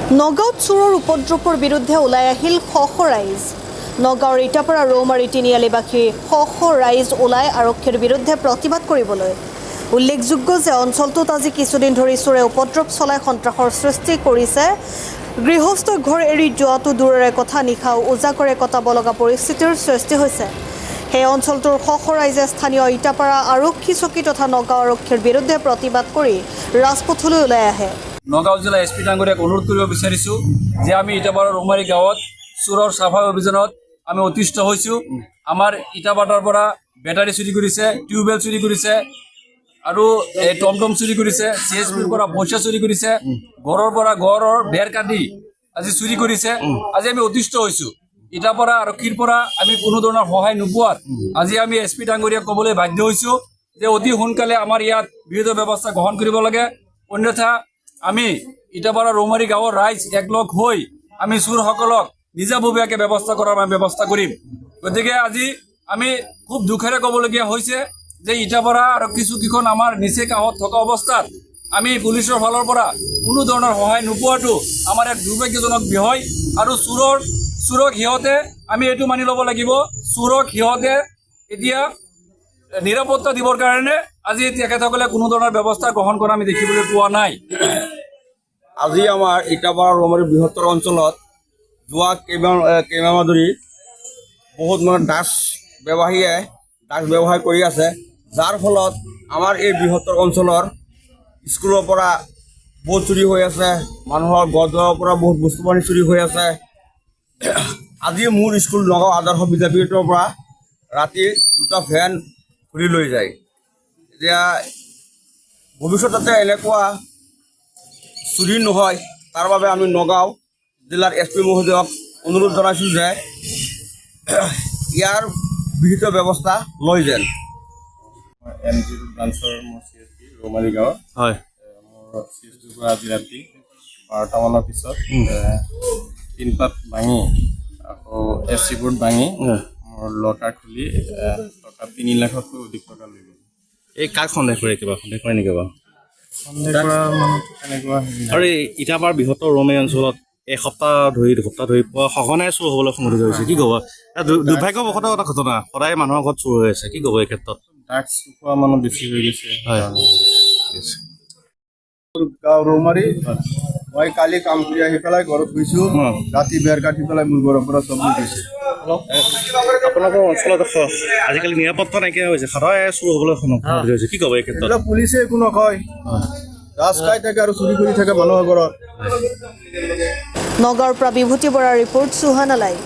নগাঁৱত চোৰৰ উপদ্ৰৱৰ বিৰুদ্ধে ওলাই আহিল শ ৰাইজ। নগাঁৱৰ ইটাপাৰা ৰৌমাৰী তিনিআলিবাসী শ ৰাইজ ওলাই আৰক্ষীৰ বিৰুদ্ধে প্ৰতিবাদ কৰিবলৈ। উল্লেখযোগ্য যে অঞ্চলটোত আজি কিছুদিন ধৰি চোৰে উপদ্ৰৱ চলাই সন্ত্ৰাসৰ সৃষ্টি কৰিছে। গৃহস্থ ঘৰ এৰি যোৱাটো দূৰৰে কথা, নিশাও উজাগৰে কটাব লগা পৰিস্থিতিৰ সৃষ্টি হৈছে। সেই অঞ্চলটোৰ শ ৰাইজে স্থানীয় ইটাপাৰা আৰক্ষী চকী তথা নগাঁও আৰক্ষীৰ বিৰুদ্ধে প্ৰতিবাদ কৰি ৰাজপথলৈ ওলাই আহে। নগাঁও জিলা এছ পি ডাঙৰীয়াক অনুৰোধ কৰিব বিচাৰিছোঁ যে আমি ইটাপাৰা ৰৌমাৰী গাঁৱত চোৰৰ চাফাই অভিযানত আমি অতিষ্ঠ হৈছোঁ। আমাৰ ইটাপাটাৰ পৰা বেটাৰী চুৰি কৰিছে, টিউবৱেল চুৰি কৰিছে আৰু এই টমটম চুৰি কৰিছে, CSPৰ পৰা পইচা চুৰি কৰিছে, ঘৰৰ পৰা ঘৰৰ বেৰ কাটি আজি চুৰি কৰিছে। আজি আমি অতিষ্ঠ হৈছোঁ। ইটাপাৰা আৰক্ষীৰ পৰা আমি কোনো ধৰণৰ সহায় নোপোৱাত আজি আমি এছ পি ডাঙৰীয়াক ক'বলৈ বাধ্য হৈছোঁ যে অতি সোনকালে আমাৰ ইয়াত বিহিত ব্যৱস্থা গ্ৰহণ কৰিব লাগে, অন্যথা আমি ইটাপাৰা ৰৌমাৰী গাঁৱৰ ৰাইজ একলগ হৈ আমি চোৰসকলক নিজাববীয়াকৈ ব্যৱস্থা কৰাৰ ব্যৱস্থা কৰিম। গতিকে আজি আমি খুব দুখেৰে ক'বলগীয়া হৈছে যে ইটাপাৰা আৰক্ষী চকীখন আমাৰ নিচেই কাষত থকা অৱস্থাত আমি পুলিচৰ ফালৰ পৰা কোনো ধৰণৰ সহায় নোপোৱাটো আমাৰ এক দুৰ্ভাগ্যজনক বিষয়। আৰু চোৰক সিহঁতে আমি এইটো মানি ল'ব লাগিব, চোৰক সিহঁতে এতিয়া নিৰাপত্তা দিবৰ কাৰণে আজি তেখেতসকলে কোনো ধৰণৰ ব্যৱস্থা গ্ৰহণ কৰা আমি দেখিবলৈ পোৱা নাই। আজি আমাৰ ইটাপাৰা ৰৌমাৰী বৃহত্তৰ অঞ্চলত যোৱা কেইমাহমান ধৰি বহুত ড্ৰাগছ ব্যৱসায় কৰি আছে, যাৰ ফলত আমাৰ এই বৃহত্তৰ অঞ্চলৰ স্কুলৰ পৰা বহুত চুৰি হৈ আছে, মানুহৰ গছৰ পৰা বহুত বস্তু বাহিনী চুৰি হৈ আছে। আজি মোৰ স্কুল নগাঁও আদৰ্শ বিদ্যাপীঠৰ পৰা ৰাতি 2টা ভেন ঘূৰি লৈ যায়। এতিয়া ভৱিষ্যতে এনেকুৱা চুৰি নহয়, তাৰ বাবে আমি নগাঁও জিলাৰ SP মহোদয়ক অনুৰোধ জনাইছোঁ যে ইয়াৰ বিহিত ব্যৱস্থা লয় যেন। MG ব্ৰাঞ্চৰ মোৰ CSP ৰৌমাৰী গাঁৱৰ হয়, মোৰ CSPৰ পৰা আজি ৰাতি 12টামানৰ পিছত টিনপাত ভাঙি আকৌ AC বোৰ্ড ভাঙি মোৰ লকাৰ খুলি টকা 3 লাখতকৈ অধিক টকা লৈ গ'ল। এই কাক সন্দেহ কৰে, কিবা সন্দেহ কৰে নেকি বাৰু? সন্দেহ কৰা মানুহ তেনেকুৱা আৰু এই ইটাপাৰ বৃহত্তৰ ৰৌমাৰী অঞ্চলত দুসপ্তাহ ধৰি সঘনাই চুৰ হ'বলৈ সংঘটিত হৈছে, কি ক'ব? দুৰ্ভাগ্যবশত এটা ঘটনা, সদায় মানুহৰ ঘৰত চুৰ হৈ আছে, কি ক'ব এই ক্ষেত্ৰত? ড্ৰাগছ খোৱা মানুহ বেছি হৈ গৈছে। হয়, গাঁও ৰৌমাৰী। মই কালি কাম কৰি আহি পেলাই ঘৰত গৈছোঁ, ৰাতি বেৰ কাটি পেলাই মোৰ ঘৰৰ পৰা চব লৈ গৈছে। আপোনালোকৰ অঞ্চলত আজিকালি নিৰাপত্তা নাইকিয়া হৈছে, সদায় চুৰ হ'বলৈ সংঘটিত হৈছে, কি ক'ব এই ক্ষেত্ৰত? এইবিলাক পুলিচে একো নকয়, ৰাজ খাই থাকে আৰু চুৰি কৰি থাকে মানুহৰ ঘৰত। নগাঁৱৰ পৰা বিভূতি বৰাৰ ৰিপৰ্ট, সুহানা লাইভ।